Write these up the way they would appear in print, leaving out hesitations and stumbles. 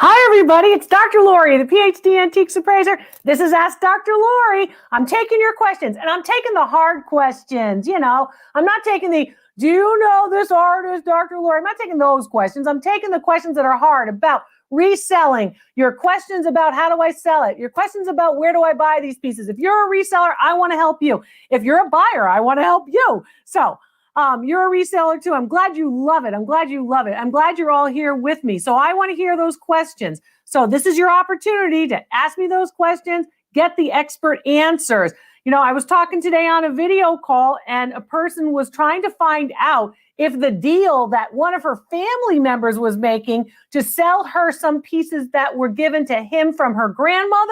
Hi, everybody. It's Dr. Lori, the Ph.D. Antiques Appraiser. This is Ask Dr. Lori. I'm taking your questions, and I'm taking the hard questions. You know, I'm not taking the, do you know this artist, Dr. Lori? I'm not taking those questions. I'm taking the questions that are hard about reselling, your questions about how do I sell it, your questions about where do I buy these pieces. If you're a reseller, I want to help you. If you're a buyer, I want to help you. So you're a reseller too. I'm glad you love it. I'm glad you love it. I'm glad you're all here with me. So I want to hear those questions. So this is your opportunity to ask me those questions, get the expert answers. You know, I was talking today on a video call and a person was trying to find out if the deal that one of her family members was making to sell her some pieces that were given to him from her grandmother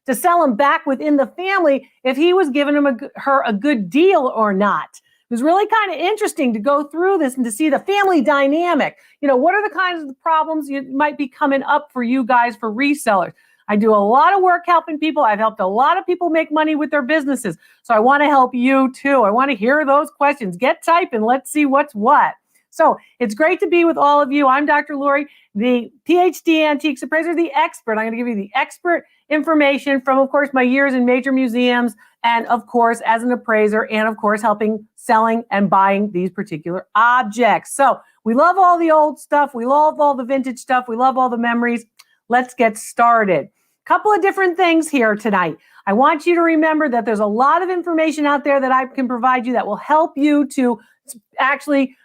to sell them back within the family, if he was giving her a good deal or not. It was really kind of interesting to go through this and to see the family dynamic. You know, what are the kinds of problems you might be coming up for you guys for resellers? I do a lot of work helping people. I've helped a lot of people make money with their businesses. So I want to help you too. I want to hear those questions. Get typing. Let's see what's what. So it's great to be with all of you. I'm Dr. Lori, the Ph.D. Antiques Appraiser, the expert. I'm going to give you the expert information from, of course, my years in major museums and, of course, as an appraiser and, of course, helping selling and buying these particular objects. So we love all the old stuff. We love all the vintage stuff. We love all the memories. Let's get started. Couple of different things here tonight. I want you to remember that there's a lot of information out there that I can provide you that will help you to actually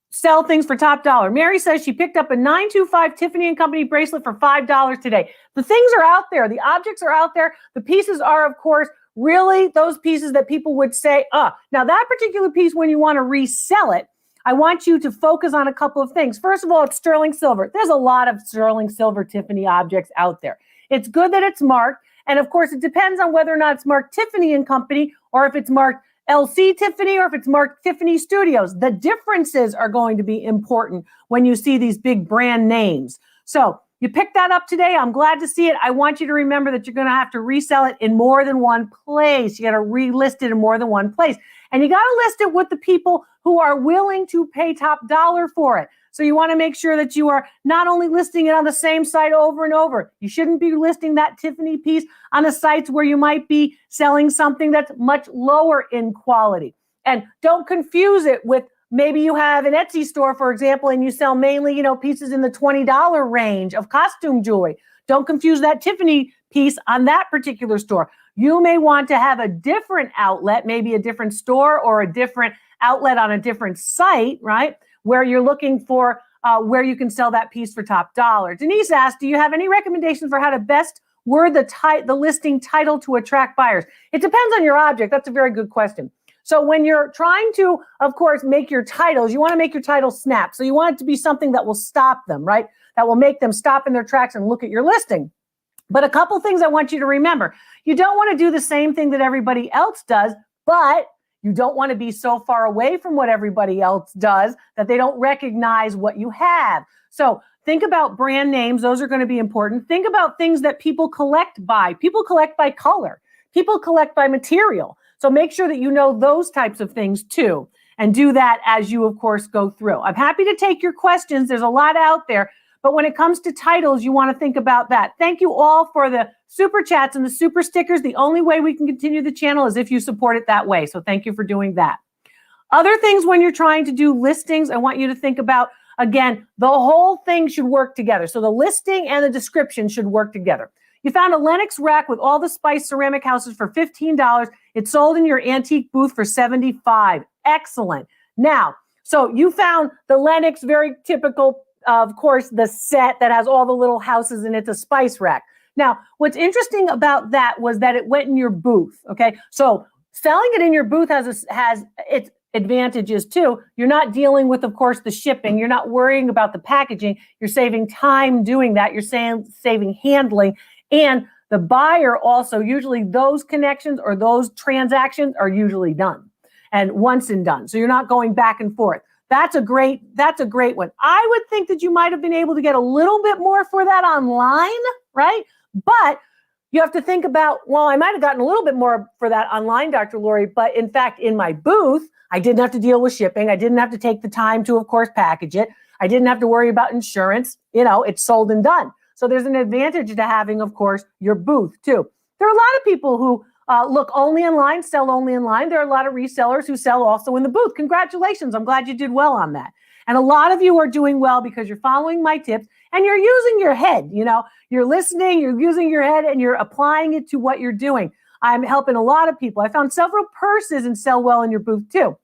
sell things for top dollar. Mary says she picked up a 925 Tiffany & Company bracelet for $5 today. The things are out there. The objects are out there. The pieces are, of course, really those pieces that people would say, now that particular piece, when you want to resell it, I want you to focus on a couple of things. First of all, it's sterling silver. There's a lot of sterling silver Tiffany objects out there. It's good that it's marked. And of course, it depends on whether or not it's marked Tiffany & Company or if it's marked LC Tiffany or if it's marked Tiffany Studios. The differences are going to be important when you see these big brand names. So you picked that up today. I'm glad to see it. I want you to remember that you're going to have to resell it in more than one place. You got to relist it in more than one place. And you got to list it with the people who are willing to pay top dollar for it. So you want to make sure that you are not only listing it on the same site over and over. You shouldn't be listing that Tiffany piece on the sites where you might be selling something that's much lower in quality. And don't confuse it with maybe you have an Etsy store, for example, and you sell mainly, pieces in the $20 range of costume jewelry. Don't confuse that Tiffany piece on that particular store. You may want to have a different outlet, maybe a different store or a different outlet on a different site, right? Where you're looking for where you can sell that piece for top dollar. Denise asked, do you have any recommendations for how to best word the listing title to attract buyers? It depends on your object. That's a very good question. So when you're trying to, of course, make your titles, you want to make your title snap. So you want it to be something that will stop them, right? That will make them stop in their tracks and look at your listing. But a couple things I want you to remember. You don't want to do the same thing that everybody else does, but you don't want to be so far away from what everybody else does that they don't recognize what you have. So think about brand names. Those are going to be important. Think about things that people collect by. People collect by color. People collect by material. So make sure that you know those types of things too. And do that as you, of course, go through. I'm happy to take your questions. There's a lot out there. But when it comes to titles, you want to think about that. Thank you all for the super chats and the super stickers. The only way we can continue the channel is if you support it that way. So thank you for doing that. Other things when you're trying to do listings, I want you to think about, again, the whole thing should work together. So the listing and the description should work together. You found a Lenox rack with all the spice ceramic houses for $15. It sold in your antique booth for $75. Excellent. Now, so you found the Lenox, very typical, of course, the set that has all the little houses and it's a spice rack. Now, what's interesting about that was that it went in your booth, okay? So selling it in your booth has its advantages too. You're not dealing with, of course, the shipping. You're not worrying about the packaging. You're saving time doing that. You're saving handling. And the buyer also, usually those connections or those transactions are usually done and once and done. So you're not going back and forth. That's a great one. I would think that you might have been able to get a little bit more for that online, right? But you have to think about, well, I might have gotten a little bit more for that online, Dr. Lori, but in fact, in my booth, I didn't have to deal with shipping. I didn't have to take the time to, of course, package it. I didn't have to worry about insurance. It's sold and done. So there's an advantage to having, of course, your booth too. There are a lot of people who look only online, sell only online. There are a lot of resellers who sell also in the booth. Congratulations. I'm glad you did well on that. And a lot of you are doing well because you're following my tips and you're using your head. You know, you're listening, you're using your head, and you're applying it to what you're doing. I'm helping a lot of people. I found several purses and sell well in your booth too.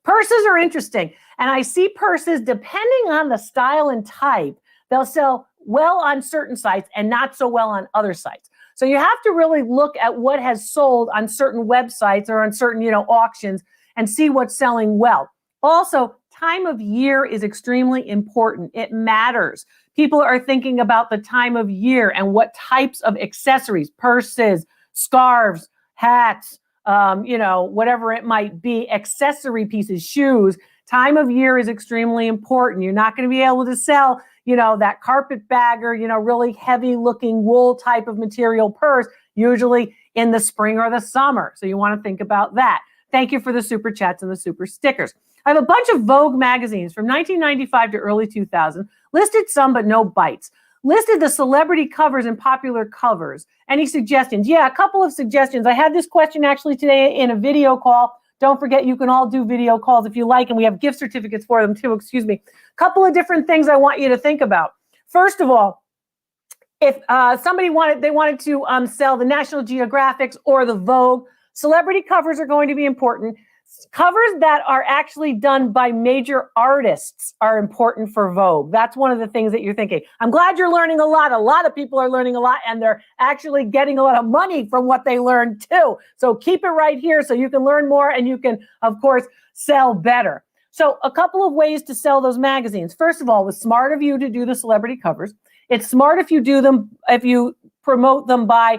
Purses are interesting. And I see purses, depending on the style and type, they'll sell well on certain sites and not so well on other sites. So you have to really look at what has sold on certain websites or on certain, auctions and see what's selling well. Also, time of year is extremely important. It matters. People are thinking about the time of year and what types of accessories, purses, scarves, hats, whatever it might be, accessory pieces, shoes. Time of year is extremely important. You're not going to be able to sell, that carpetbagger, really heavy looking wool type of material purse, usually in the spring or the summer. So you want to think about that. Thank you for the super chats and the super stickers. I have a bunch of Vogue magazines from 1995 to early 2000, listed some but no bites. Listed the celebrity covers and popular covers. Any suggestions? Yeah, a couple of suggestions. I had this question actually today in a video call. Don't forget, you can all do video calls if you like, and we have gift certificates for them too, excuse me. A couple of different things I want you to think about. First of all, if somebody wanted to sell the National Geographics or the Vogue, celebrity covers are going to be important. Covers that are actually done by major artists are important for Vogue. That's one of the things that you're thinking. I'm glad you're learning a lot. A lot of people are learning a lot, and they're actually getting a lot of money from what they learn too. So keep it right here so you can learn more and you can, of course, sell better. So a couple of ways to sell those magazines. First of all, it was smart of you to do the celebrity covers. It's smart if you do them, if you promote them by,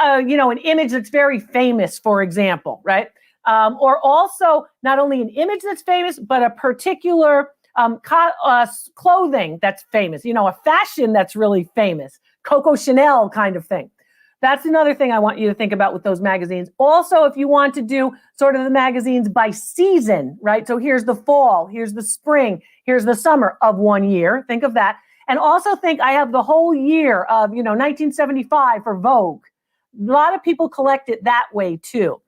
an image that's very famous, for example, right? Or also not only an image that's famous, but a particular clothing that's famous, a fashion that's really famous, Coco Chanel kind of thing. That's another thing I want you to think about with those magazines. Also, if you want to do sort of the magazines by season, right? So here's the fall, here's the spring, here's the summer of one year. Think of that. And also think I have the whole year of, 1975 for Vogue. A lot of people collect it that way too.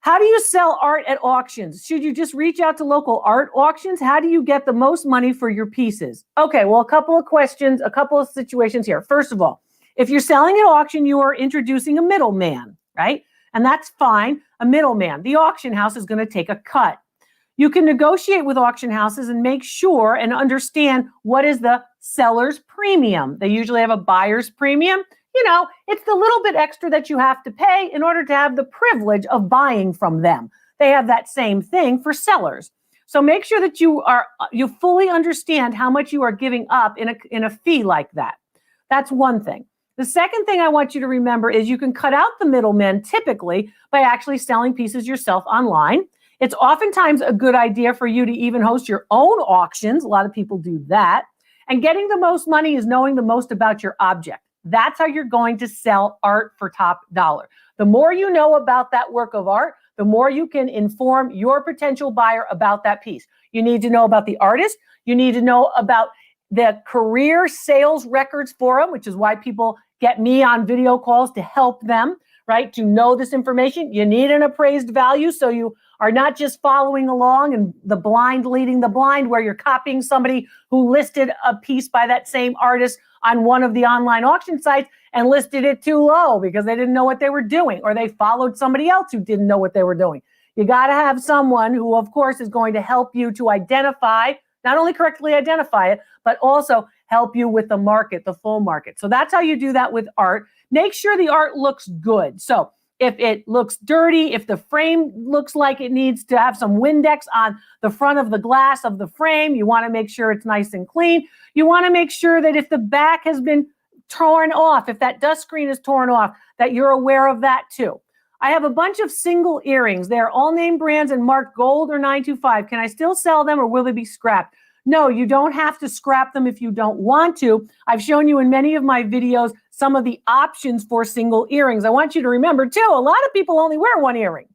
How do you sell art at auctions? Should you just reach out to local art auctions? How do you get the most money for your pieces? Okay, well, a couple of questions, a couple of situations here. First of all, if you're selling at auction, you are introducing a middleman, right? And that's fine, a middleman. The auction house is going to take a cut. You can negotiate with auction houses and make sure and understand what is the seller's premium. They usually have a buyer's premium. It's the little bit extra that you have to pay in order to have the privilege of buying from them. They have that same thing for sellers. So make sure that you fully understand how much you are giving up in a fee like that. That's one thing. The second thing I want you to remember is you can cut out the middlemen typically by actually selling pieces yourself online. It's oftentimes a good idea for you to even host your own auctions. A lot of people do that. And getting the most money is knowing the most about your object. That's how you're going to sell art for top dollar. The more you know about that work of art, the more you can inform your potential buyer about that piece. You need to know about the artist. You need to know about the career sales records for them, which is why people get me on video calls to help them, right? To know this information. You need an appraised value so you are not just following along and the blind leading the blind, where you're copying somebody who listed a piece by that same artist on one of the online auction sites and listed it too low because they didn't know what they were doing, or they followed somebody else who didn't know what they were doing. You got to have someone who, of course, is going to help you to identify, not only correctly identify it, but also help you with the market, the full market. So that's how you do that with art. Make sure the art looks good. So if it looks dirty, if the frame looks like it needs to have some Windex on the front of the glass of the frame, you want to make sure it's nice and clean. You want to make sure that if the back has been torn off, if that dust screen is torn off, that you're aware of that too. I have a bunch of single earrings. They're all name brands and marked gold or 925. Can I still sell them or will they be scrapped? No, you don't have to scrap them if you don't want to. I've shown you in many of my videos some of the options for single earrings. I want you to remember too, a lot of people only wear one earring,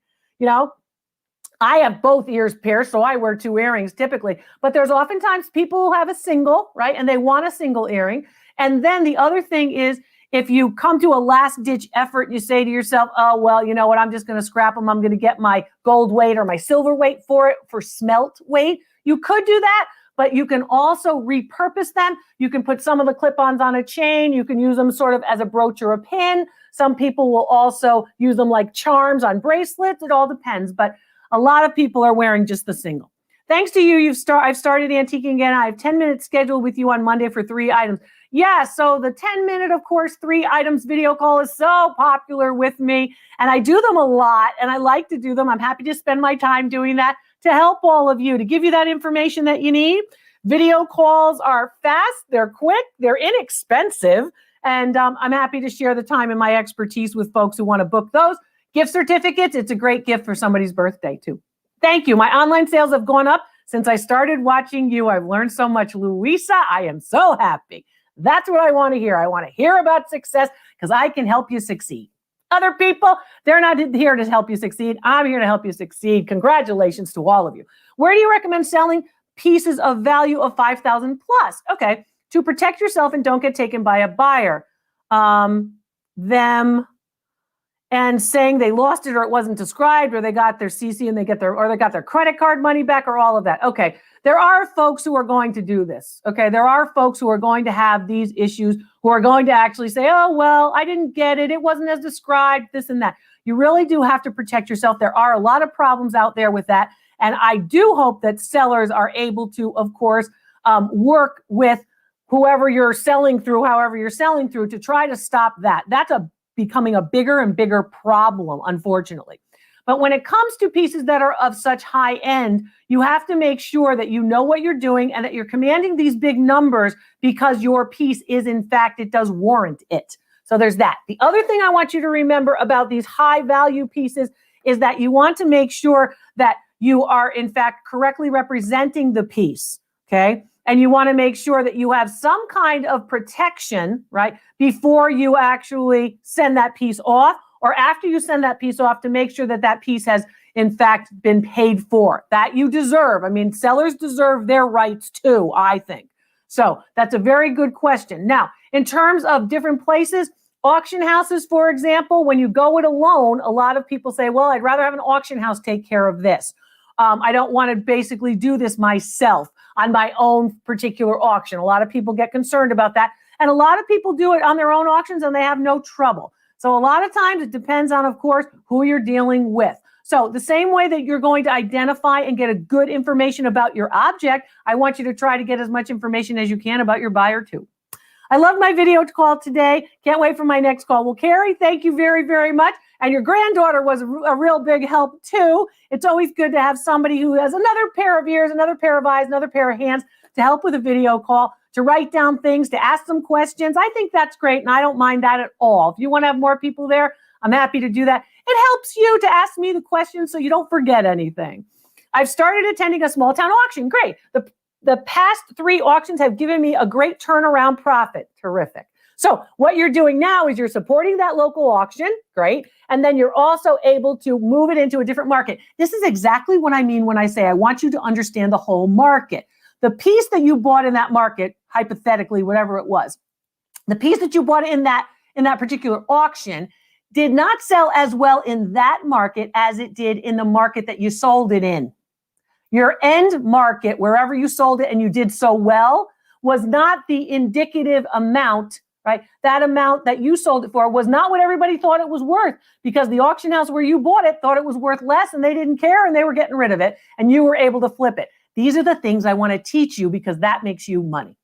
I have both ears pierced, so I wear 2 earrings typically. But there's oftentimes people who have a single, right? And they want a single earring. And then the other thing is, if you come to a last-ditch effort, you say to yourself, oh, well, you know what? I'm just going to scrap them. I'm going to get my gold weight or my silver weight for it, for smelt weight. You could do that, but you can also repurpose them. You can put some of the clip-ons on a chain. You can use them sort of as a brooch or a pin. Some people will also use them like charms on bracelets. It all depends, but a lot of people are wearing just the single. Thanks to you, I've started antiquing again. I have 10 minutes scheduled with you on Monday for 3 items. Yeah, so the 10-minute, of course, 3 items video call is so popular with me, and I do them a lot, and I like to do them. I'm happy to spend my time doing that to help all of you, to give you that information that you need. Video calls are fast, they're quick, they're inexpensive, and I'm happy to share the time and my expertise with folks who want to book those. Gift certificates, it's a great gift for somebody's birthday, too. Thank you. My online sales have gone up since I started watching you. I've learned so much, Louisa. I am so happy. That's what I want to hear. I want to hear about success because I can help you succeed. Other people, they're not here to help you succeed. I'm here to help you succeed. Congratulations to all of you. Where do you recommend selling pieces of value of $5,000 plus? Okay, to protect yourself and don't get taken by a buyer. Them and saying they lost it or it wasn't described or they got their CC and they got their credit card money back or all of that. Okay, there are folks who are going to do this. Okay, there are folks who are going to have these issues, who are going to actually say, oh, well, I didn't get it. It wasn't as described, this and that. You really do have to protect yourself. There are a lot of problems out there with that. And I do hope that sellers are able to, of course, work with whoever you're selling through, however you're selling through, to try to stop that. That's becoming a bigger and bigger problem, unfortunately. But when it comes to pieces that are of such high end, you have to make sure that you know what you're doing and that you're commanding these big numbers because your piece is, in fact, it does warrant it. So there's that. The other thing I want you to remember about these high value pieces is that you want to make sure that you are, in fact, correctly representing the piece, okay? And you want to make sure that you have some kind of protection, right, before you actually send that piece off or after you send that piece off to make sure that that piece has, in fact, been paid for. That you deserve. I mean, sellers deserve their rights too, I think. So that's a very good question. Now, in terms of different places, auction houses, for example, when you go it alone, a lot of people say, well, I'd rather have an auction house take care of this. I don't want to basically do this myself on my own particular auction. A lot of people get concerned about that. And a lot of people do it on their own auctions and they have no trouble. So a lot of times it depends on, of course, who you're dealing with. So the same way that you're going to identify and get a good information about your object, I want you to try to get as much information as you can about your buyer too. I love my video call today. Can't wait for my next call. Well, Carrie, thank you very, very much. And your granddaughter was a real big help too. It's always good to have somebody who has another pair of ears, another pair of eyes, another pair of hands to help with a video call, to write down things, to ask some questions. I think that's great, and I don't mind that at all. If you want to have more people there, I'm happy to do that. It helps you to ask me the questions so you don't forget anything. I've started attending a small town auction. Great. The past 3 auctions have given me a great turnaround profit. Terrific. So what you're doing now is you're supporting that local auction. Great. And then you're also able to move it into a different market. This is exactly what I mean when I say I want you to understand the whole market. The piece that you bought in that market, hypothetically, whatever it was, the piece that you bought in that particular auction did not sell as well in that market as it did in the market that you sold it in. Your end market, wherever you sold it and you did so well, was not the indicative amount, right? That amount that you sold it for was not what everybody thought it was worth, because the auction house where you bought it thought it was worth less and they didn't care and they were getting rid of it and you were able to flip it. These are the things I want to teach you because that makes you money.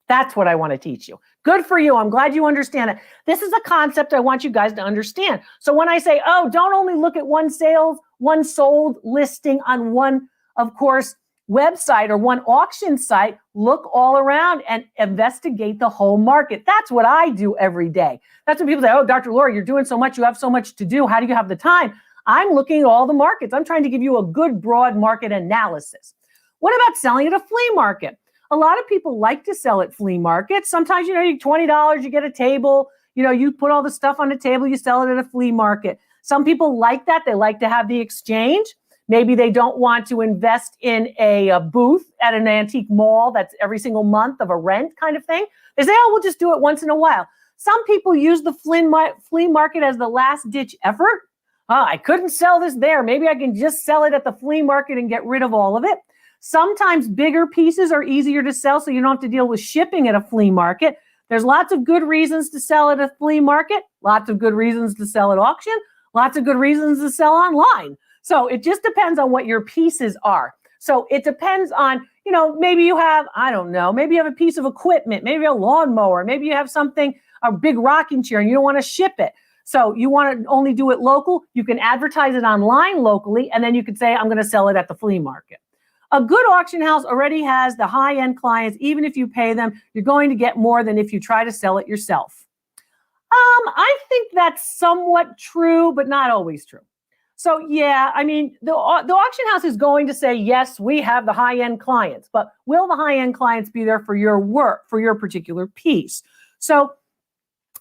That's what I want to teach you. Good for you. I'm glad you understand it. This is a concept I want you guys to understand. So when I say, oh, don't only look at one sold listing on one, of course, website or one auction site, look all around and investigate the whole market. That's what I do every day. That's when people say, oh, Dr. Lori, you're doing so much. You have so much to do. How do you have the time? I'm looking at all the markets. I'm trying to give you a good broad market analysis. What about selling at a flea market? A lot of people like to sell at flea markets. Sometimes, you $20, you get a table, you put all the stuff on the table, you sell it at a flea market. Some people like that. They like to have the exchange. Maybe they don't want to invest in a booth at an antique mall that's every single month of a rent kind of thing. They say, oh, we'll just do it once in a while. Some people use the flea market as the last ditch effort. I couldn't sell this there. Maybe I can just sell it at the flea market and get rid of all of it. Sometimes bigger pieces are easier to sell, so you don't have to deal with shipping at a flea market. There's lots of good reasons to sell at a flea market, lots of good reasons to sell at auction, lots of good reasons to sell online. So it just depends on what your pieces are. So it depends on, maybe you have, maybe you have a piece of equipment, maybe a lawnmower, maybe you have something, a big rocking chair, and you don't want to ship it. So you want to only do it local. You can advertise it online locally, and then you could say, I'm going to sell it at the flea market. A good auction house already has the high-end clients. Even if you pay them, you're going to get more than if you try to sell it yourself. I think that's somewhat true, but not always true. So yeah, I mean, the auction house is going to say, yes, we have the high-end clients, but will the high-end clients be there for your work, for your particular piece? So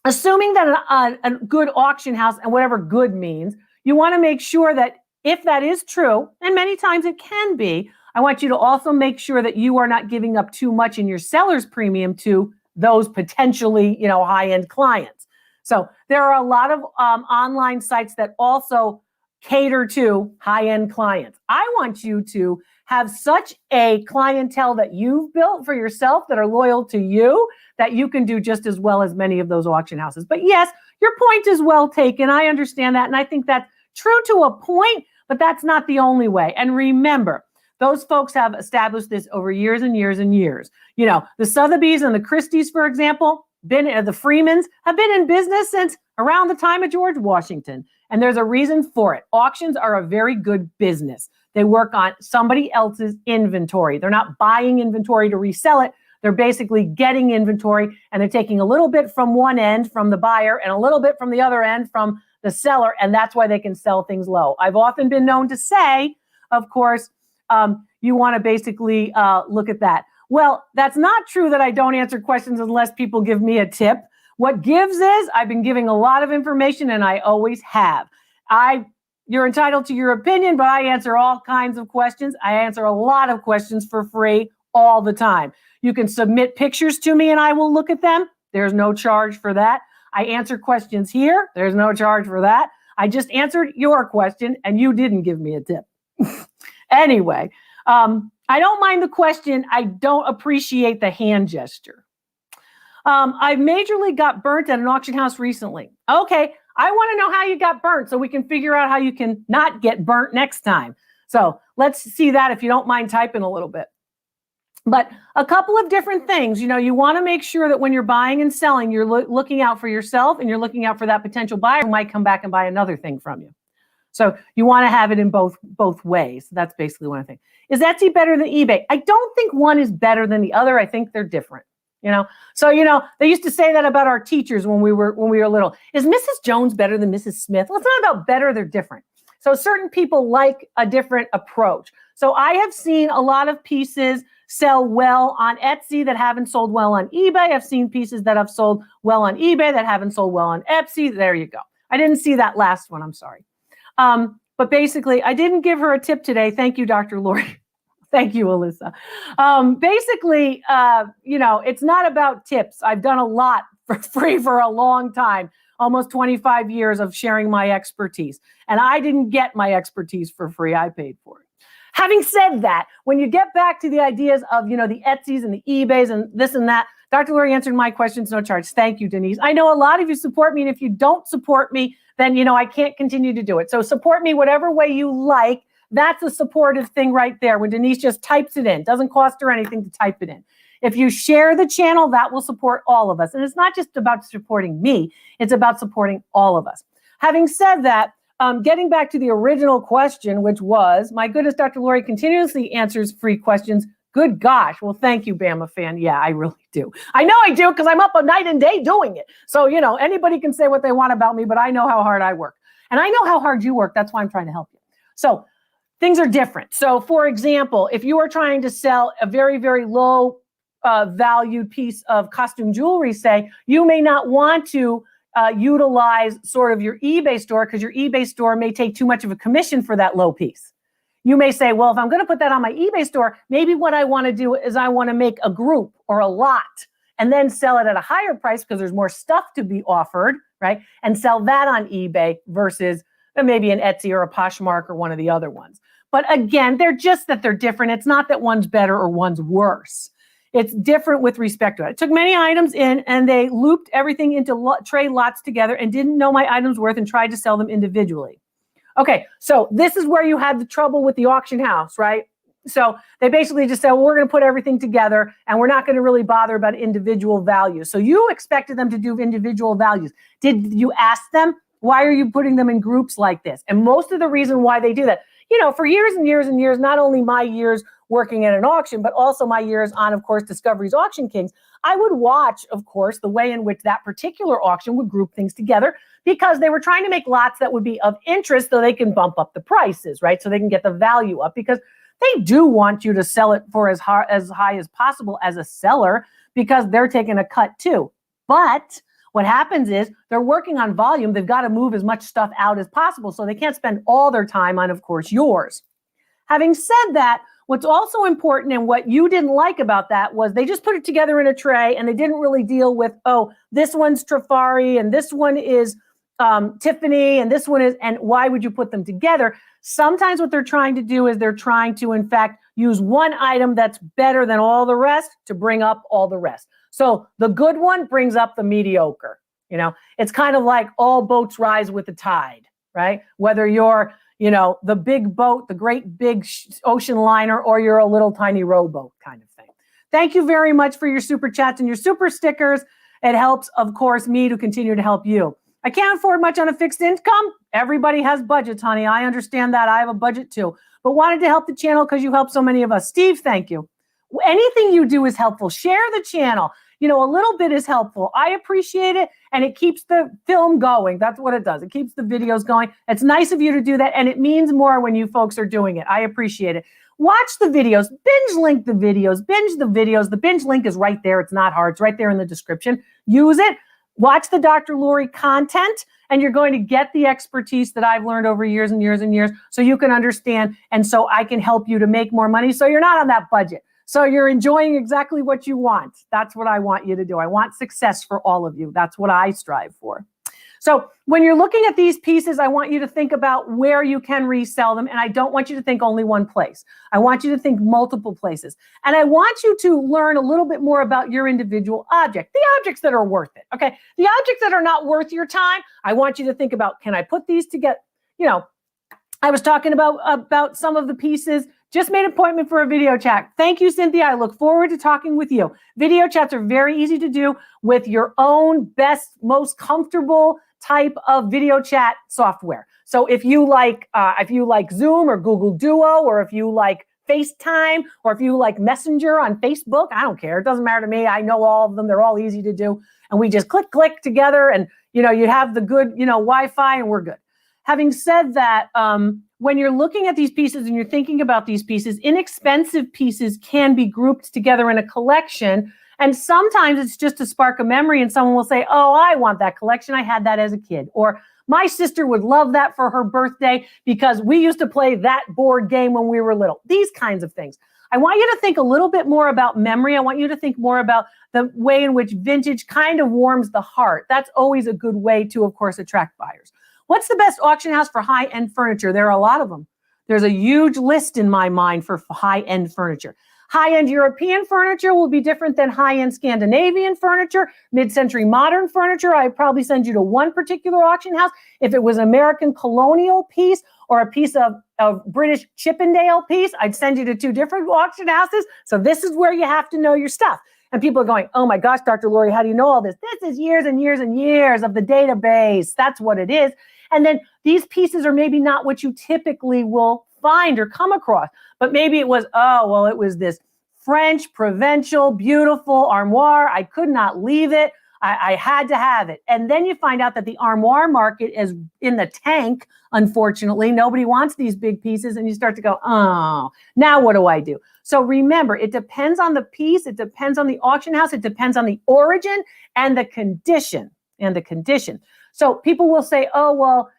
assuming that a good auction house, and whatever good means, you want to make sure that if that is true, and many times it can be, I want you to also make sure that you are not giving up too much in your seller's premium to those potentially, high-end clients. So there are a lot of online sites that also cater to high-end clients. I want you to have such a clientele that you've built for yourself that are loyal to you that you can do just as well as many of those auction houses. But yes, your point is well taken. I understand that. And I think that's true to a point, but that's not the only way. And remember, those folks have established this over years and years and years. The Sotheby's and the Christie's, for example, the Freemans have been in business since around the time of George Washington. And there's a reason for it. Auctions are a very good business. They work on somebody else's inventory. They're not buying inventory to resell it. They're basically getting inventory, and they're taking a little bit from one end from the buyer and a little bit from the other end from the seller. And that's why they can sell things low. I've often been known to say, of course, you want to basically look at that. Well, that's not true that I don't answer questions unless people give me a tip. What gives is I've been giving a lot of information, and I always have. You're entitled to your opinion, but I answer all kinds of questions. I answer a lot of questions for free all the time. You can submit pictures to me and I will look at them. There's no charge for that. I answer questions here. There's no charge for that. I just answered your question and you didn't give me a tip. Anyway, I don't mind the question. I don't appreciate the hand gesture. I majorly got burnt at an auction house recently. Okay, I want to know how you got burnt so we can figure out how you can not get burnt next time. So let's see that if you don't mind typing a little bit. But a couple of different things. You want to make sure that when you're buying and selling, you're looking out for yourself and you're looking out for that potential buyer who might come back and buy another thing from you. So you want to have it in both ways. That's basically one thing. Is Etsy better than eBay? I don't think one is better than the other. I think they're different. So they used to say that about our teachers when we were little. Is Mrs. Jones better than Mrs. Smith? Well, it's not about better, they're different. So certain people like a different approach. So I have seen a lot of pieces sell well on Etsy that haven't sold well on eBay. I've seen pieces that have sold well on eBay that haven't sold well on Etsy. There you go. I didn't see that last one. I'm sorry. But basically, I didn't give her a tip today. Thank you, Dr. Lori. Thank you, Alyssa. Basically, it's not about tips. I've done a lot for free for a long time, almost 25 years of sharing my expertise. And I didn't get my expertise for free. I paid for it. Having said that, when you get back to the ideas of, the Etsys and the eBays and this and that, Dr. Lori answered my questions, no charge. Thank you, Denise. I know a lot of you support me, and if you don't support me, then, I can't continue to do it. So support me whatever way you like. That's a supportive thing right there. When Denise just types it in, doesn't cost her anything to type it in. If you share the channel, that will support all of us. And it's not just about supporting me, it's about supporting all of us. Having said that, getting back to the original question, which was, my goodness, Dr. Lori continuously answers free questions. Good gosh. Well, thank you, Bama fan. Yeah, I really do. I know I do because I'm up a night and day doing it. So, anybody can say what they want about me, but I know how hard I work. And I know how hard you work. That's why I'm trying to help you. So things are different. So for example, if you are trying to sell a very, very low valued piece of costume jewelry, say, you may not want to utilize sort of your eBay store because your eBay store may take too much of a commission for that low piece. You may say, well, if I'm going to put that on my eBay store, maybe what I want to do is I want to make a group or a lot and then sell it at a higher price because there's more stuff to be offered, right? And sell that on eBay versus maybe an Etsy or a Poshmark or one of the other ones. But again, they're just that they're different. It's not that one's better or one's worse. It's different with respect to it. I took many items in and they looped everything into trade lots together and didn't know my items worth and tried to sell them individually. Okay, so this is where you had the trouble with the auction house, right? So they basically just said, well, we're going to put everything together and we're not going to really bother about individual values. So you expected them to do individual values. Did you ask them, why are you putting them in groups like this? And most of the reason why they do that, for years and years and years, not only my years working at an auction, but also my years on, of course, Discovery's Auction Kings, I would watch, of course, the way in which that particular auction would group things together because they were trying to make lots that would be of interest so they can bump up the prices, right? So they can get the value up because they do want you to sell it for as high as possible as a seller because they're taking a cut too. But what happens is they're working on volume. They've got to move as much stuff out as possible. So they can't spend all their time on, of course, yours. Having said that, what's also important and what you didn't like about that was they just put it together in a tray and they didn't really deal with, oh, this one's Trifari and this one is Tiffany and this one is, and why would you put them together? Sometimes what they're trying to do is they're trying to, in fact, use one item that's better than all the rest to bring up all the rest. So the good one brings up the mediocre. It's kind of like all boats rise with the tide, right? Whether you're, the big boat, the great big ocean liner, or you're a little tiny rowboat kind of thing. Thank you very much for your super chats and your super stickers. It helps, of course, me to continue to help you. I can't afford much on a fixed income. Everybody has budgets, honey. I understand that. I have a budget too, but wanted to help the channel because you help so many of us. Steve, thank you. Anything you do is helpful. Share the channel. A little bit is helpful. I appreciate it, and it keeps the film going. That's what it does. It keeps the videos going. It's nice of you to do that, and it means more when you folks are doing it. I appreciate it. Watch the videos. Binge link the videos. Binge the videos. The binge link is right there. It's not hard. It's right there in the description. Use it. Watch the Dr. Lori content, and you're going to get the expertise that I've learned over years and years and years so you can understand, and so I can help you to make more money so you're not on that budget. So you're enjoying exactly what you want. That's what I want you to do. I want success for all of you. That's what I strive for. So when you're looking at these pieces, I want you to think about where you can resell them. And I don't want you to think only one place. I want you to think multiple places. And I want you to learn a little bit more about your individual object, the objects that are worth it. Okay. The objects that are not worth your time, I want you to think about, can I put these together? I was talking about some of the pieces. Just made an appointment for a video chat. Thank you, Cynthia. I look forward to talking with you. Video chats are very easy to do with your own best, most comfortable type of video chat software. So if you like Zoom or Google Duo, or if you like FaceTime, or if you like Messenger on Facebook, I don't care. It doesn't matter to me. I know all of them. They're all easy to do. And we just click together and, you have the good, Wi-Fi and we're good. Having said that, when you're looking at these pieces and you're thinking about these pieces, inexpensive pieces can be grouped together in a collection. And sometimes it's just to spark a memory and someone will say, oh, I want that collection. I had that as a kid. Or my sister would love that for her birthday because we used to play that board game when we were little. These kinds of things. I want you to think a little bit more about memory. I want you to think more about the way in which vintage kind of warms the heart. That's always a good way to, of course, attract buyers. What's the best auction house for high-end furniture? There are a lot of them. There's a huge list in my mind for high-end furniture. High-end European furniture will be different than high-end Scandinavian furniture, mid-century modern furniture. I'd probably send you to one particular auction house. If it was an American colonial piece or a piece of British Chippendale piece, I'd send you to two different auction houses. So this is where you have to know your stuff. And people are going, oh my gosh, Dr. Lori, how do you know all this? This is years and years and years of the database. That's what it is. And then these pieces are maybe not what you typically will find or come across, but maybe it was, it was this French, provincial, beautiful armoire. I could not leave it. I had to have it. And then you find out that the armoire market is in the tank. Unfortunately, nobody wants these big pieces. And you start to go, oh, now what do I do? So remember, it depends on the piece. It depends on the auction house. It depends on the origin and the condition. So people will say, oh, well,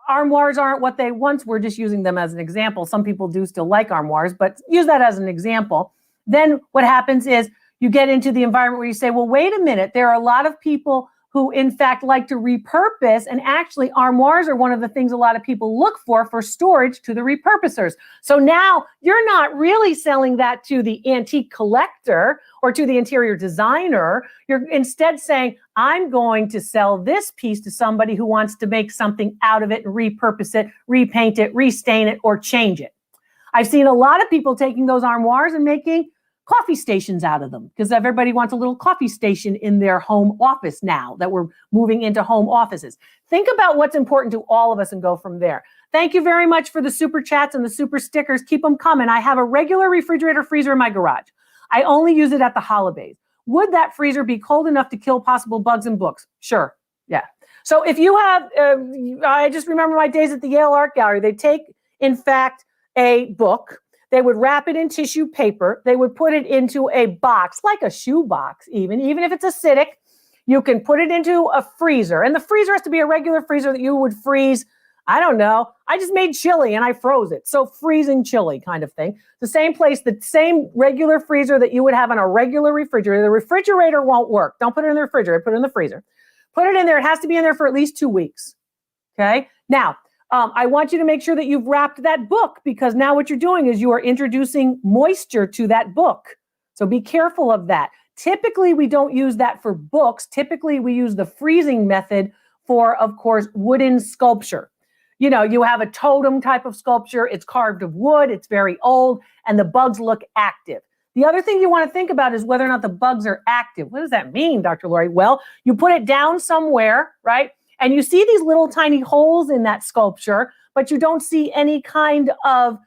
armoires aren't what they once were, just using them as an example. Some people do still like armoires, but use that as an example. Then what happens is you get into the environment where you say, well, wait a minute, there are a lot of people who in fact like to repurpose, and actually armoires are one of the things a lot of people look for storage to the repurposers. So now you're not really selling that to the antique collector or to the interior designer. You're instead saying, I'm going to sell this piece to somebody who wants to make something out of it and repurpose it, repaint it, restain it, or change it. I've seen a lot of people taking those armoires and making coffee stations out of them, because everybody wants a little coffee station in their home office now that we're moving into home offices. Think about what's important to all of us and go from there. Thank you very much for the super chats and the super stickers. Keep them coming. I have a regular refrigerator freezer in my garage. I only use it at the holidays. Would that freezer be cold enough to kill possible bugs and books? Sure. Yeah. So if you have, I just remember my days at the Yale Art Gallery. They take, in fact, a book. They would wrap it in tissue paper. They would put it into a box, like a shoe box even if it's acidic. You can put it into a freezer. And the freezer has to be a regular freezer that you would freeze. I don't know. I just made chili and I froze it. So freezing chili kind of thing. The same place, the same regular freezer that you would have on a regular refrigerator. The refrigerator won't work. Don't put it in the refrigerator. Put it in the freezer. Put it in there. It has to be in there for at least 2 weeks. Okay? Now, I want you to make sure that you've wrapped that book, because now what you're doing is you are introducing moisture to that book. So be careful of that. Typically, we don't use that for books. Typically, we use the freezing method for, of course, wooden sculpture. You know, you have a totem type of sculpture. It's carved of wood. It's very old, and the bugs look active. The other thing you want to think about is whether or not the bugs are active. What does that mean, Dr. Lori? Well, you put it down somewhere, right? And you see these little tiny holes in that sculpture, but you don't see any kind of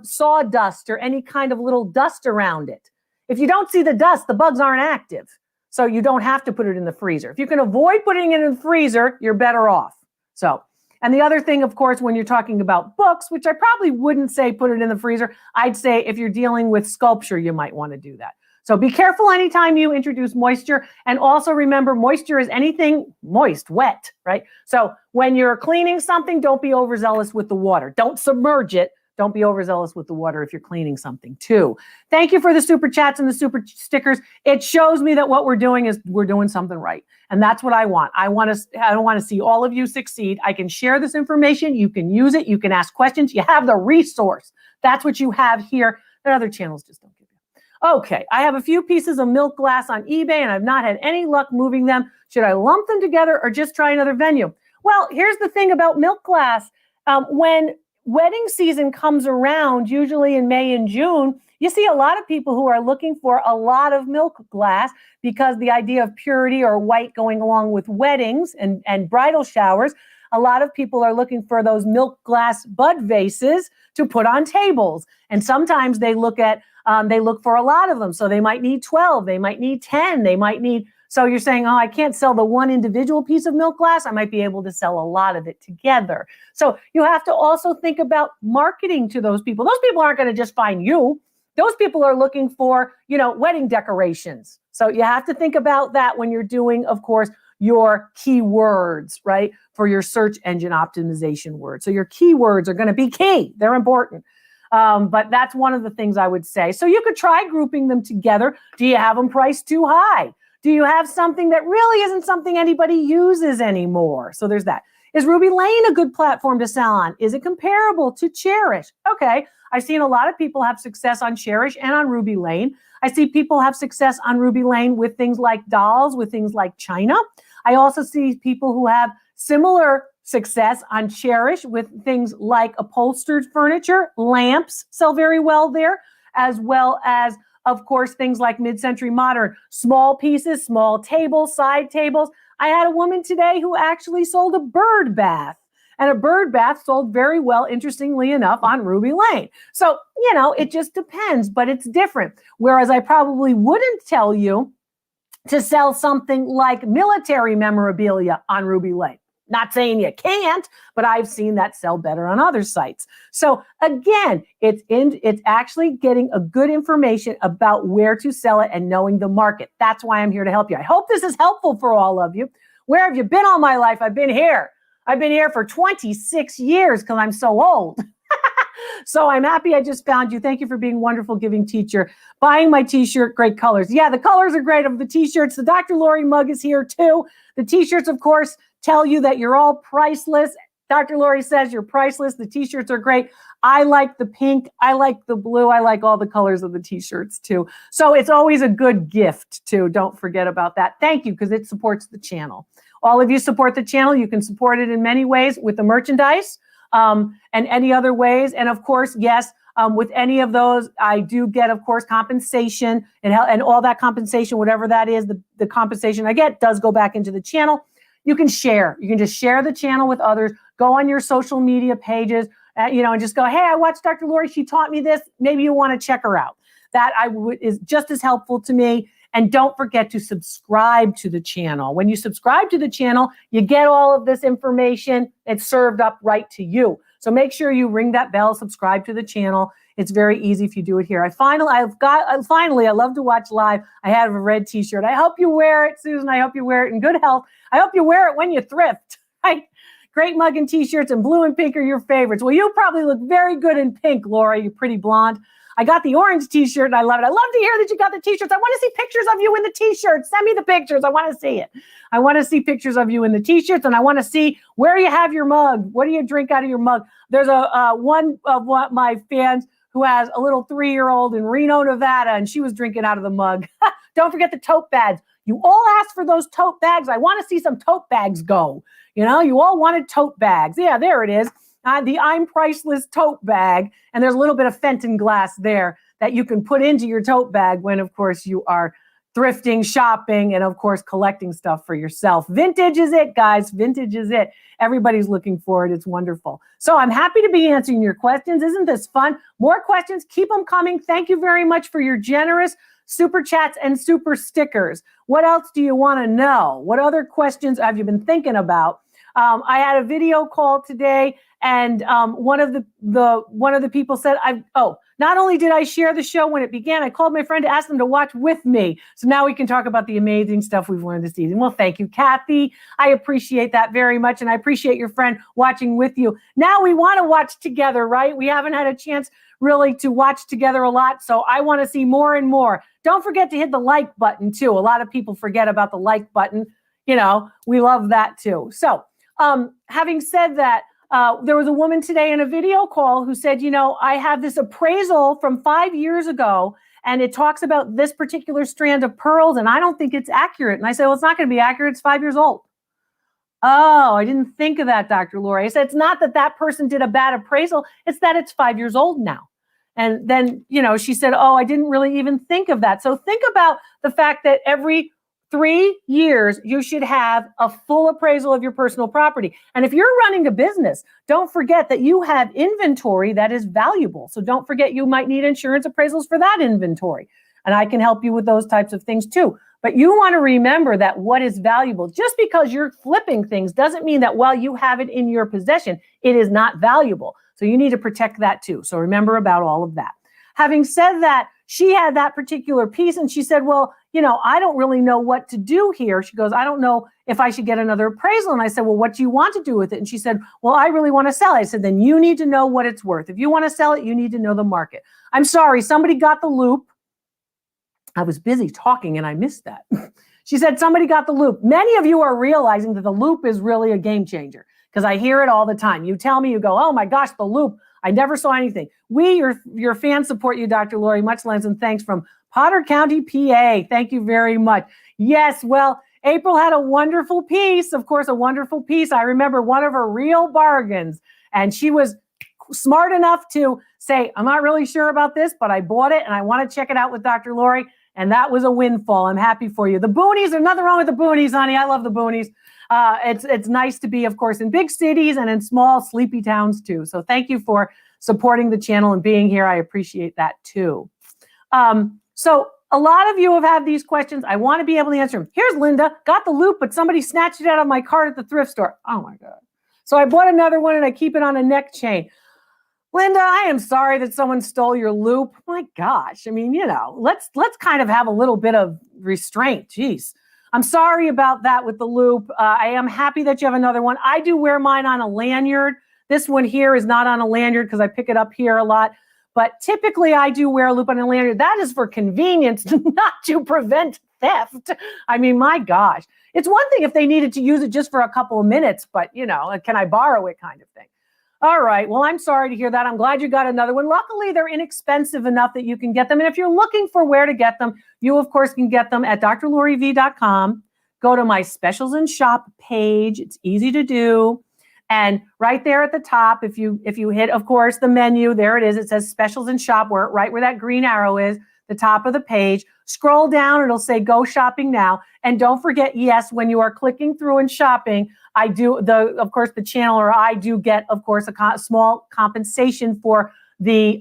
sawdust or any kind of little dust around it. If you don't see the dust, the bugs aren't active. So you don't have to put it in the freezer. If you can avoid putting it in the freezer, you're better off. So, and the other thing, of course, when you're talking about books, which I probably wouldn't say put it in the freezer, I'd say if you're dealing with sculpture, you might want to do that. So be careful anytime you introduce moisture. And also remember, moisture is anything moist, wet, right? So when you're cleaning something, don't be overzealous with the water. Don't submerge it. Don't be overzealous with the water if you're cleaning something too. Thank you for the super chats and the super stickers. It shows me that what we're doing is we're doing something right. And that's what I want. I want to see all of you succeed. I can share this information. You can use it. You can ask questions. You have the resource. That's what you have here that other channels just don't give you. Okay, I have a few pieces of milk glass on eBay and I've not had any luck moving them. Should I lump them together or just try another venue? Well, here's the thing about milk glass. When wedding season comes around, usually in May and June, you see a lot of people who are looking for a lot of milk glass because the idea of purity or white going along with weddings and bridal showers. A lot of people are looking for those milk glass bud vases to put on tables. And sometimes they look for a lot of them. So they might need 12, they might need 10, they might need, so you're saying, oh, I can't sell the one individual piece of milk glass. I might be able to sell a lot of it together. So you have to also think about marketing to those people. Those people aren't going to just find you. Those people are looking for, wedding decorations. So you have to think about that when you're doing, of course, your keywords, right? For your search engine optimization words. So your keywords are going to be key. They're important. But that's one of the things I would say. So you could try grouping them together. Do you have them priced too high? Do you have something that really isn't something anybody uses anymore? So there's that. Is RubyLane a good platform to sell on? Is it comparable to Cherish? Okay, I've seen a lot of people have success on Cherish and on RubyLane. I see people have success on RubyLane with things like dolls, with things like china. I also see people who have similar success on Cherish with things like upholstered furniture. Lamps sell very well there, as well as, of course, things like mid-century modern, small pieces, small tables, side tables. I had a woman today who actually sold a bird bath, and a bird bath sold very well, interestingly enough, on RubyLane. So, it just depends, but it's different. Whereas I probably wouldn't tell you to sell something like military memorabilia on RubyLane. Not saying you can't, but I've seen that sell better on other sites. So again, it's actually getting a good information about where to sell it and knowing the market. That's why I'm here to help you. I hope this is helpful for all of you. Where have you been all my life? I've been here. I've been here for 26 years because I'm so old. So I'm happy I just found you. Thank you for being a wonderful giving teacher. Buying my t-shirt, great colors. Yeah, the colors are great of the t-shirts. The Dr. Lori mug is here too. The t-shirts, of course, tell you that you're all priceless. Dr. Lori says you're priceless. The t-shirts are great. I like the pink. I like the blue. I like all the colors of the t-shirts too. So it's always a good gift too. Don't forget about that. Thank you, because it supports the channel. All of you support the channel. You can support it in many ways with the merchandise. And any other ways. And of course, yes, with any of those, I do get, of course, compensation and all that compensation, whatever that is, the compensation I get does go back into the channel. You can share. You can just share the channel with others. Go on your social media pages, and just go, hey, I watched Dr. Lori. She taught me this. Maybe you want to check her out. That is just as helpful to me. And don't forget to subscribe to the channel. When you subscribe to the channel, you get all of this information. It's served up right to you. So make sure you ring that bell, subscribe to the channel. It's very easy if you do it here. Finally, I love to watch live. I have a red t-shirt. I hope you wear it, Susan. I hope you wear it in good health. I hope you wear it when you thrift, right? Great mug and t-shirts, and blue and pink are your favorites. Well, you probably look very good in pink, Laura. You're pretty blonde. I got the orange t-shirt and I love it. I love to hear that you got the t-shirts. I want to see pictures of you in the t-shirts. Send me the pictures. I want to see it. I want to see pictures of you in the t-shirts, and I want to see where you have your mug. What do you drink out of your mug? There's one of my fans who has a little 3-year-old in Reno, Nevada, and she was drinking out of the mug. Don't forget the tote bags. You all asked for those tote bags. I want to see some tote bags go. You all wanted tote bags. Yeah, there it is. The I'm Priceless tote bag, and there's a little bit of Fenton glass there that you can put into your tote bag when, of course, you are thrifting, shopping, and, of course, collecting stuff for yourself. Vintage is it, guys. Vintage is it. Everybody's looking for it. It's wonderful. So I'm happy to be answering your questions. Isn't this fun? More questions. Keep them coming. Thank you very much for your generous super chats and super stickers. What else do you want to know? What other questions have you been thinking about? I had a video call today, and one of the people said, not only did I share the show when it began, I called my friend to ask them to watch with me. So now we can talk about the amazing stuff we've learned this season. Well, thank you, Kathy. I appreciate that very much, and I appreciate your friend watching with you. Now we want to watch together, right? We haven't had a chance really to watch together a lot, so I want to see more and more. Don't forget to hit the like button, too. A lot of people forget about the like button. We love that, too. So having said that, there was a woman today in a video call who said, I have this appraisal from 5 years ago, and it talks about this particular strand of pearls, and I don't think it's accurate. And I said, well, it's not going to be accurate. It's 5 years old. Oh, I didn't think of that, Dr. Lori. I said, it's not that person did a bad appraisal. It's that it's 5 years old now. And then, she said, oh, I didn't really even think of that. So think about the fact that every 3 years, you should have a full appraisal of your personal property. And if you're running a business, don't forget that you have inventory that is valuable. So don't forget you might need insurance appraisals for that inventory. And I can help you with those types of things too. But you want to remember that what is valuable, just because you're flipping things doesn't mean that while you have it in your possession, it is not valuable. So you need to protect that too. So remember about all of that. Having said that, she had that particular piece and she said, well, I don't really know what to do here. She goes, I don't know if I should get another appraisal. And I said, well, what do you want to do with it? And she said, well, I really want to sell it. I said, then you need to know what it's worth. If you want to sell it, you need to know the market. I'm sorry, somebody got the loop. I was busy talking and I missed that. She said, somebody got the loop. Many of you are realizing that the loop is really a game changer because I hear it all the time. You tell me, you go, oh my gosh, the loop. I never saw anything. We, your fans, support you, Dr. Lori. Much love and thanks from Potter County, PA. Thank you very much. Yes, well, April had a wonderful piece. Of course, a wonderful piece. I remember one of her real bargains. And she was smart enough to say, I'm not really sure about this, but I bought it and I want to check it out with Dr. Lori. And that was a windfall. I'm happy for you. The boonies, there's nothing wrong with the boonies, honey. I love the boonies. It's nice to be, of course, in big cities and in small, sleepy towns, too. So thank you for supporting the channel and being here. I appreciate that, too. So a lot of you have had these questions. I want to be able to answer them. Here's Linda. Got the loop, but somebody snatched it out of my cart at the thrift store. Oh, my God. So I bought another one, and I keep it on a neck chain. Linda, I am sorry that someone stole your loop. My gosh. I mean, let's kind of have a little bit of restraint. Jeez. I'm sorry about that with the loop. I am happy that you have another one. I do wear mine on a lanyard. This one here is not on a lanyard because I pick it up here a lot. But typically I do wear a loop on a lanyard. That is for convenience, not to prevent theft. I mean, my gosh. It's one thing if they needed to use it just for a couple of minutes, but you know, can I borrow it kind of thing. All right. Well, I'm sorry to hear that. I'm glad you got another one. Luckily, they're inexpensive enough that you can get them. And if you're looking for where to get them, you, of course, can get them at drloriv.com. Go to my specials and shop page. It's easy to do. And right there at the top, if you hit, of course, the menu, there it is. It says specials and shop, right where that green arrow is, the top of the page. Scroll down. It'll say go shopping now. And don't forget, yes, when you are clicking through and shopping, I do, of course, the channel, or I do get, of course, a small compensation for the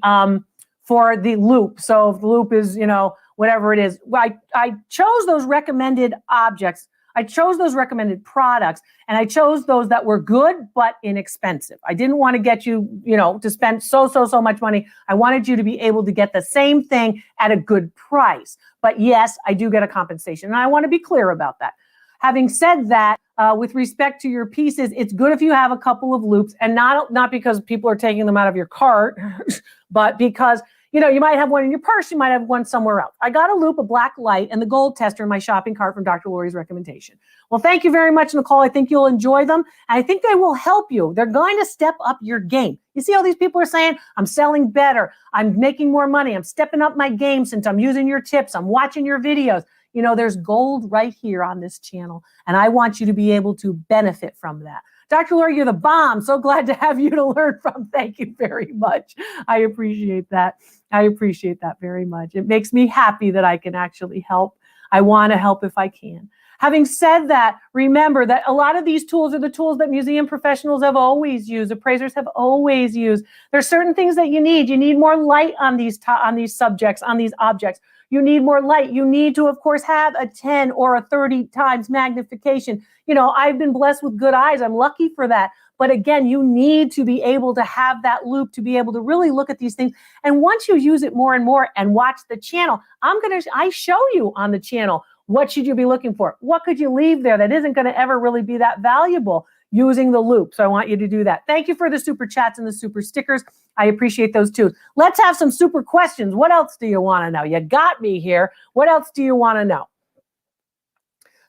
loop. So if the loop is, you know, whatever it is, I chose those recommended objects. I chose those recommended products, and I chose those that were good but inexpensive. I didn't want to get you, you know, to spend so much money. I wanted you to be able to get the same thing at a good price. But yes, I do get a compensation, and I want to be clear about that. Having said that, with respect to your pieces, it's good if you have a couple of loops, and not because people are taking them out of your cart, but because, you know, you might have one in your purse, you might have one somewhere else. I got a loop, a black light, and the gold tester in my shopping cart from Dr. Lori's recommendation. Well, thank you very much, Nicole. I think you'll enjoy them, and I think they will help you. They're going to step up your game. You see how these people are saying, I'm selling better, I'm making more money, I'm stepping up my game since I'm using your tips, I'm watching your videos. You know, there's gold right here on this channel, and I want you to be able to benefit from that. Dr. Lori, you're the bomb. So glad to have you to learn from. Thank you very much. I appreciate that. I appreciate that very much. It makes me happy that I can actually help. I want to help if I can. Having said that, remember that a lot of these tools are the tools that museum professionals have always used, appraisers have always used. There's certain things that you need. You need more light on these subjects, on these objects. You need more light. You need to, of course, have a 10 or a 30 times magnification. You know, I've been blessed with good eyes. I'm lucky for that. But again, you need to be able to have that loop to be able to really look at these things. And once you use it more and more and watch the channel, I show you on the channel, what should you be looking for? What could you leave there that isn't going to ever really be that valuable using the loop? So I want you to do that. Thank you for the super chats and the super stickers. I appreciate those too. Let's have some super questions. What else do you want to know? You got me here. What else do you want to know?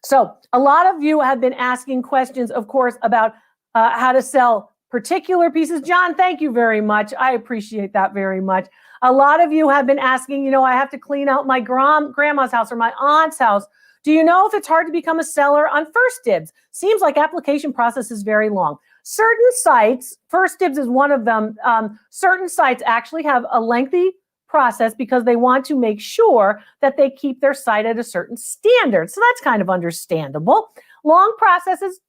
So a lot of you have been asking questions, of course, about how to sell particular pieces. John, thank you very much. I appreciate that very much. A lot of you have been asking, you know, I have to clean out my grandma's house or my aunt's house. Do you know if it's hard to become a seller on First Dibs? Seems like application process is very long. Certain sites, First Dibs is one of them, certain sites actually have a lengthy process because they want to make sure that they keep their site at a certain standard. So that's kind of understandable. Long processes,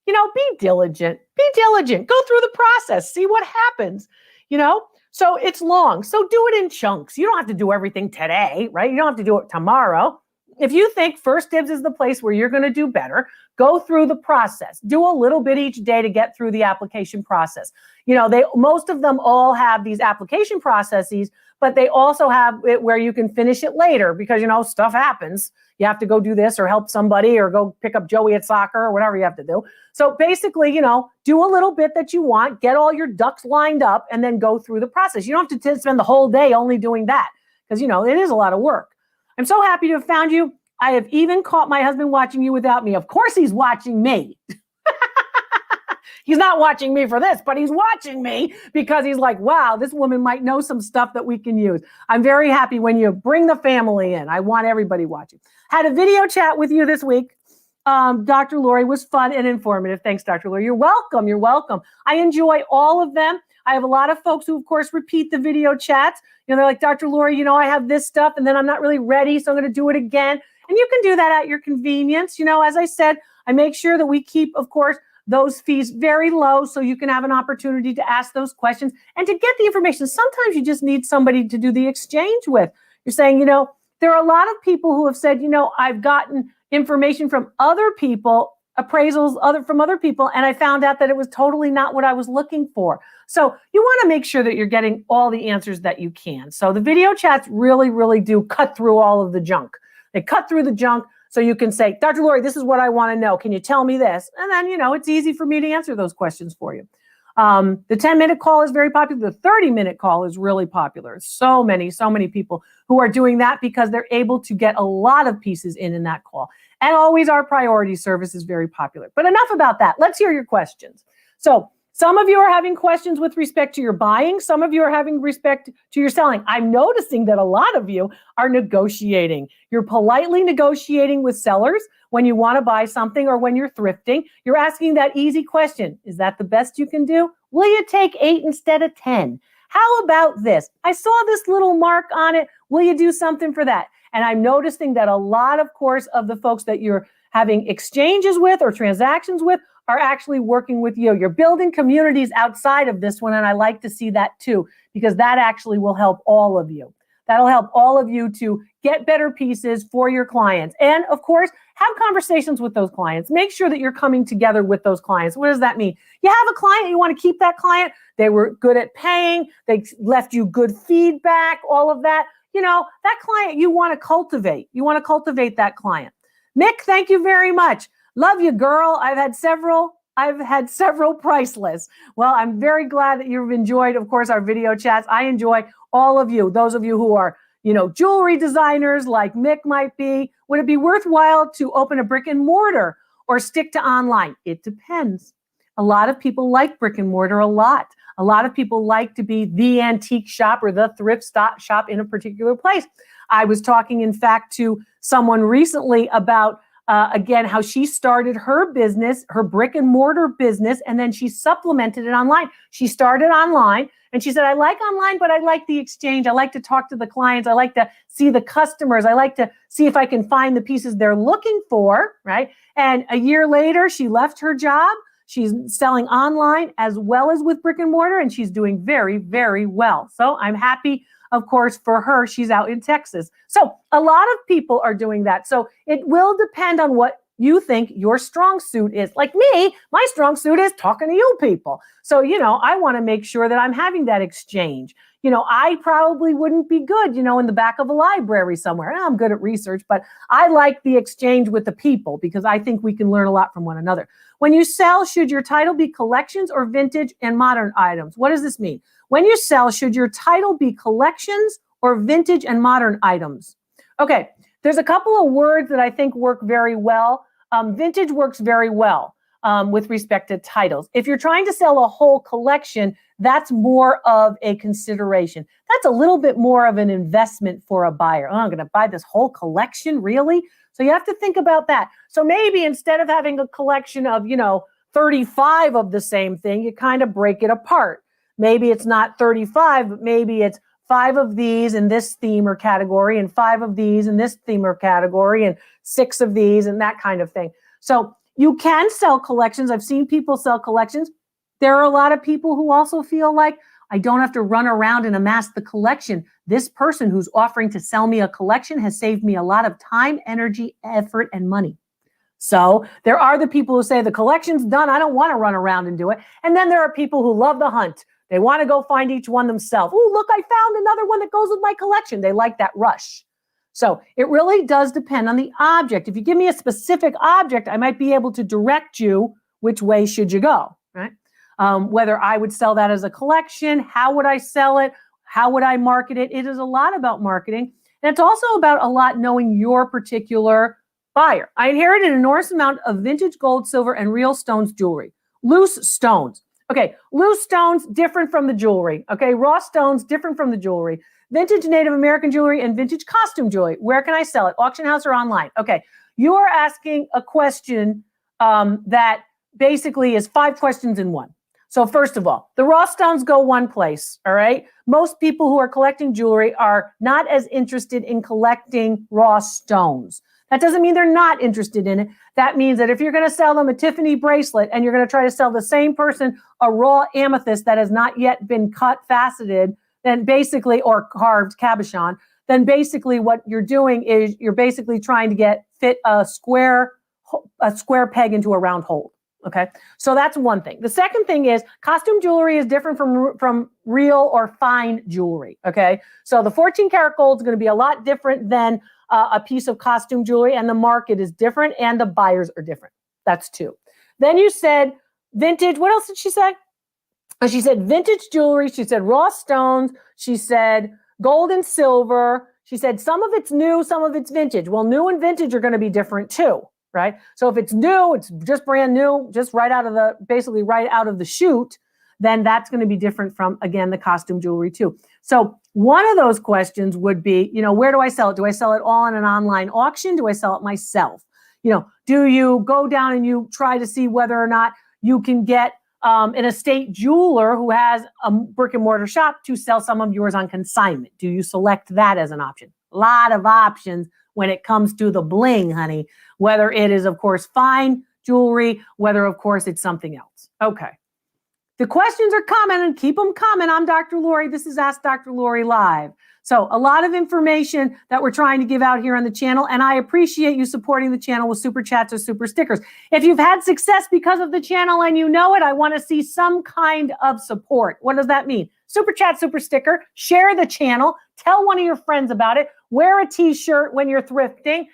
you know, be diligent, go through the process, see what happens, you know? So it's long, so do it in chunks. You don't have to do everything today, right? You don't have to do it tomorrow. If you think First Dibs is the place where you're going to do better, go through the process. Do a little bit each day to get through the application process. You know, most of them all have these application processes, but they also have it where you can finish it later because, you know, stuff happens. You have to go do this or help somebody or go pick up Joey at soccer or whatever you have to do. So basically, you know, do a little bit that you want, get all your ducks lined up, and then go through the process. You don't have to spend the whole day only doing that because, you know, it is a lot of work. I'm so happy to have found you. I have even caught my husband watching you without me. Of course he's watching me. He's not watching me for this, but he's watching me because he's like, wow, this woman might know some stuff that we can use. I'm very happy when you bring the family in. I want everybody watching. Had a video chat with you this week. Dr. Lori was fun and informative. Thanks, Dr. Lori. You're welcome. You're welcome. I enjoy all of them. I have a lot of folks who, of course, repeat the video chats. You know, they're like, Dr. Lori, you know, I have this stuff and then I'm not really ready, so I'm going to do it again. And you can do that at your convenience. You know, as I said, I make sure that we keep, of course, those fees very low so you can have an opportunity to ask those questions and to get the information. Sometimes you just need somebody to do the exchange with. You're saying, you know, there are a lot of people who have said, you know, I've gotten information from other people, appraisals from other people, and I found out that it was totally not what I was looking for. So you want to make sure that you're getting all the answers that you can. So the video chats really, really do cut through all of the junk. They cut through the junk So you can say, Dr. Lori, this is what I want to know. Can you tell me this? And then, it's easy for me to answer those questions for you. The 10-minute call is very popular. The 30-minute call is really popular. So many people who are doing that because they're able to get a lot of pieces in that call. And always our priority service is very popular. But enough about that. Let's hear your questions. So some of you are having questions with respect to your buying. Some of you are having respect to your selling. I'm noticing that a lot of you are negotiating. You're politely negotiating with sellers when you want to buy something or when you're thrifting. You're asking that easy question. Is that the best you can do? Will you take 8 instead of 10? How about this? I saw this little mark on it. Will you do something for that? And I'm noticing that a lot, of course, of the folks that you're having exchanges with or transactions with are actually working with you. You're building communities outside of this one, and I like to see that too, because that actually will help all of you. That'll help all of you to get better pieces for your clients. And of course, have conversations with those clients. Make sure that you're coming together with those clients. What does that mean? You have a client, you want to keep that client. They were good at paying. They left you good feedback, all of that. That client you want to cultivate. You want to cultivate that client. Mick, thank you very much. Love you, girl. I've had several priceless. Well, I'm very glad that you've enjoyed, of course, our video chats. I enjoy all of you. Those of you who are, jewelry designers like Mick might be. Would it be worthwhile to open a brick and mortar or stick to online? It depends. A lot of people like brick and mortar a lot. A lot of people like to be the antique shop or the thrift shop in a particular place. I was talking, in fact, to someone recently about again, how she started her business, her brick and mortar business, and then she supplemented it online. She started online and she said, I like online, but I like the exchange. I like to talk to the clients. I like to see the customers. I like to see if I can find the pieces they're looking for, right? And a year later, she left her job. She's selling online as well as with brick and mortar, and she's doing very, very well. So I'm happy, of course, for her. She's out in Texas. So a lot of people are doing that. So it will depend on what you think your strong suit is. Like me, my strong suit is talking to you people. So, I want to make sure that I'm having that exchange. I probably wouldn't be good, in the back of a library somewhere. I'm good at research, but I like the exchange with the people because I think we can learn a lot from one another. When you sell, should your title be collections or vintage and modern items? What does this mean? When you sell, should your title be collections or vintage and modern items? Okay, there's a couple of words that I think work very well. Vintage works very well with respect to titles. If you're trying to sell a whole collection, that's more of a consideration. That's a little bit more of an investment for a buyer. Oh, I'm going to buy this whole collection, really? So you have to think about that. So maybe instead of having a collection of, 35 of the same thing, you kind of break it apart. Maybe it's not 35, but maybe it's 5 of these in this theme or category, and 5 of these in this theme or category, and 6 of these and that kind of thing. So you can sell collections. I've seen people sell collections. There are a lot of people who also feel like, I don't have to run around and amass the collection. This person who's offering to sell me a collection has saved me a lot of time, energy, effort, and money. So there are the people who say the collection's done. I don't want to run around and do it. And then there are people who love the hunt. They want to go find each one themselves. Oh, look, I found another one that goes with my collection. They like that rush. So it really does depend on the object. If you give me a specific object, I might be able to direct you which way should you go, right? Whether I would sell that as a collection, how would I sell it? How would I market it? It is a lot about marketing. And it's also about a lot knowing your particular buyer. I inherited an enormous amount of vintage gold, silver, and real stones jewelry. Loose stones. Okay, loose stones, different from the jewelry. Okay, raw stones, different from the jewelry. Vintage Native American jewelry and vintage costume jewelry. Where can I sell it? Auction house or online? Okay, you are asking a question that basically is 5 questions in one. So first of all, the raw stones go one place, all right? Most people who are collecting jewelry are not as interested in collecting raw stones. That doesn't mean they're not interested in it. That means that if you're going to sell them a Tiffany bracelet and you're going to try to sell the same person a raw amethyst that has not yet been cut, faceted, then basically, or carved cabochon, then basically what you're doing is you're basically trying to fit a square peg into a round hole. Okay, so that's one thing. The second thing is costume jewelry is different from real or fine jewelry. Okay, so the 14 karat gold is going to be a lot different than a piece of costume jewelry, and the market is different and the buyers are different. That's 2. Then you said vintage. What else did she say? She said vintage jewelry. She said raw stones. She said gold and silver. She said some of it's new, some of it's vintage. Well, new and vintage are going to be different too, right? So if it's new, it's just brand new, just basically right out of the chute, then that's going to be different from, again, the costume jewelry too. So one of those questions would be, where do I sell it? Do I sell it all in an online auction? Do I sell it myself? Do you go down and you try to see whether or not you can get an estate jeweler who has a brick and mortar shop to sell some of yours on consignment? Do you select that as an option? A lot of options when it comes to the bling, honey, whether it is, of course, fine jewelry, whether, of course, it's something else. Okay. The questions are coming and keep them coming. I'm Dr. Lori. This is Ask Dr. Lori Live. So a lot of information that we're trying to give out here on the channel, and I appreciate you supporting the channel with super chats or super stickers. If you've had success because of the channel and you know it, I want to see some kind of support. What does that mean? Super chat, super sticker, share the channel, tell one of your friends about it, wear a t-shirt when you're thrifting,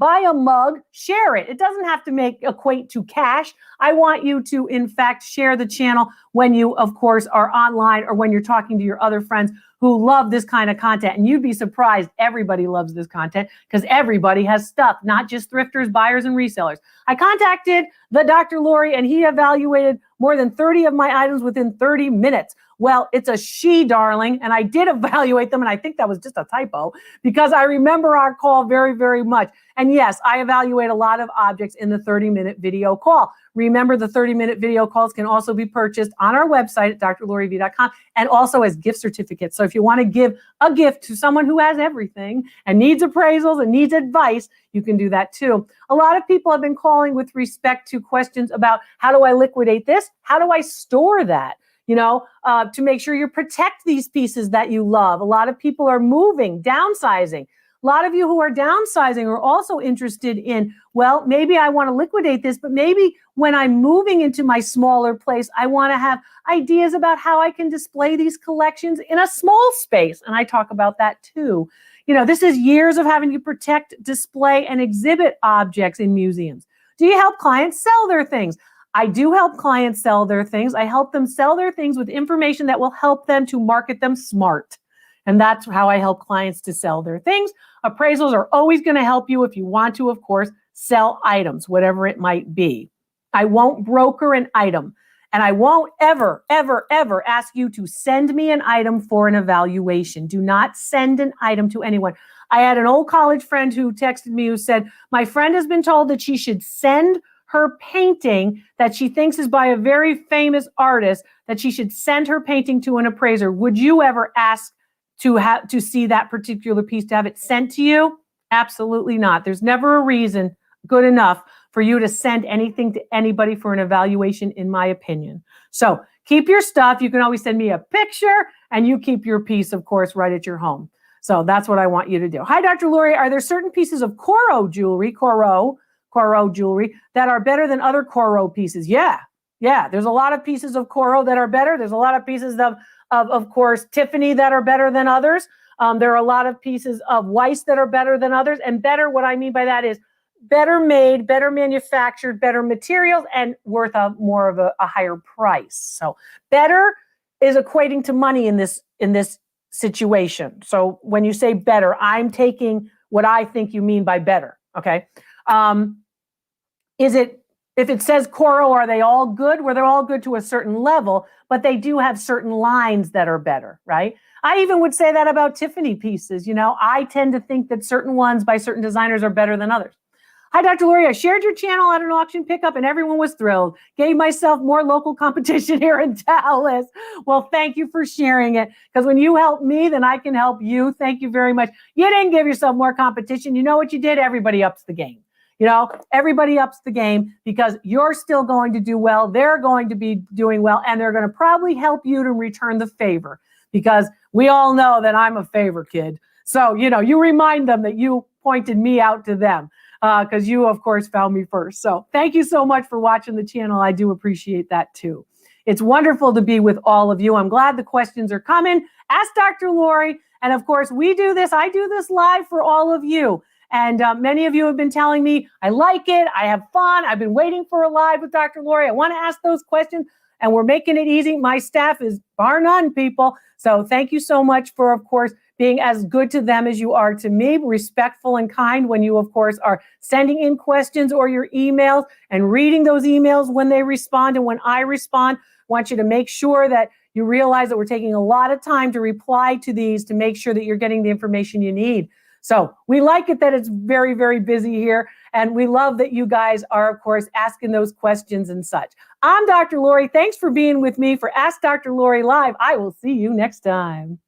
buy a mug, share it. It doesn't have to equate to cash. I want you to, in fact, share the channel when you, of course, are online or when you're talking to your other friends who love this kind of content. And you'd be surprised, everybody loves this content because everybody has stuff, not just thrifters, buyers, and resellers. I contacted the Dr. Lori and he evaluated more than 30 of my items within 30 minutes. Well, it's a she, darling, and I did evaluate them, and I think that was just a typo because I remember our call very, very much. And yes, I evaluate a lot of objects in the 30-minute video call. Remember, the 30-minute video calls can also be purchased on our website at drloriv.com and also as gift certificates. So if you want to give a gift to someone who has everything and needs appraisals and needs advice, you can do that too. A lot of people have been calling with respect to questions about how do I liquidate this? How do I store that? To make sure you protect these pieces that you love. A lot of people are moving, downsizing. A lot of you who are downsizing are also interested in, well, maybe I want to liquidate this, but maybe when I'm moving into my smaller place, I want to have ideas about how I can display these collections in a small space. And I talk about that too. This is years of having to protect, display, and exhibit objects in museums. Do you help clients sell their things? I do help clients sell their things. I help them sell their things with information that will help them to market them smart. And that's how I help clients to sell their things. Appraisals are always going to help you if you want to, of course, sell items, whatever it might be. I won't broker an item. And I won't ever, ever, ever ask you to send me an item for an evaluation. Do not send an item to anyone. I had an old college friend who texted me who said, my friend has been told that she should send her painting that she thinks is by a very famous artist, that she should send her painting to an appraiser. Would you ever ask to see that particular piece, to have it sent to you? Absolutely not. There's never a reason good enough for you to send anything to anybody for an evaluation, in my opinion. So keep your stuff. You can always send me a picture and you keep your piece, of course, right at your home. So that's what I want you to do. Hi, Dr. Lori. Are there certain pieces of Corum jewelry that are better than other Corum pieces? Yeah. There's a lot of pieces of Corum that are better. There's a lot of pieces of course, Tiffany that are better than others. There are a lot of pieces of Weiss that are better than others. And better, what I mean by that is better made, better manufactured, better materials, and worth more of a higher price. So better is equating to money in this situation. So when you say better, I'm taking what I think you mean by better. Okay. If it says Corum, are they all good? Well, they're all good to a certain level, but they do have certain lines that are better, right? I even would say that about Tiffany pieces. I tend to think that certain ones by certain designers are better than others. Hi, Dr. Lori. I shared your channel at an auction pickup and everyone was thrilled. Gave myself more local competition here in Dallas. Well, thank you for sharing it, because when you help me, then I can help you. Thank you very much. You didn't give yourself more competition. You know what you did? Everybody ups the game. Everybody ups the game because you're still going to do well. They're going to be doing well, and they're going to probably help you to return the favor, because we all know that I'm a favor kid. So, you remind them that you pointed me out to them because you, of course, found me first. So thank you so much for watching the channel. I do appreciate that too. It's wonderful to be with all of you. I'm glad the questions are coming. Ask Dr. Lori And of course, I do this live for all of you. And many of you have been telling me, I like it, I have fun, I've been waiting for a live with Dr. Lori, I want to ask those questions, and we're making it easy. My staff is bar none, people. So thank you so much for, of course, being as good to them as you are to me, respectful and kind when you, of course, are sending in questions or your emails and reading those emails when they respond and when I respond. I want you to make sure that you realize that we're taking a lot of time to reply to these to make sure that you're getting the information you need. So we like it that it's very, very busy here. And we love that you guys are, of course, asking those questions and such. I'm Dr. Lori. Thanks for being with me for Ask Dr. Lori Live. I will see you next time.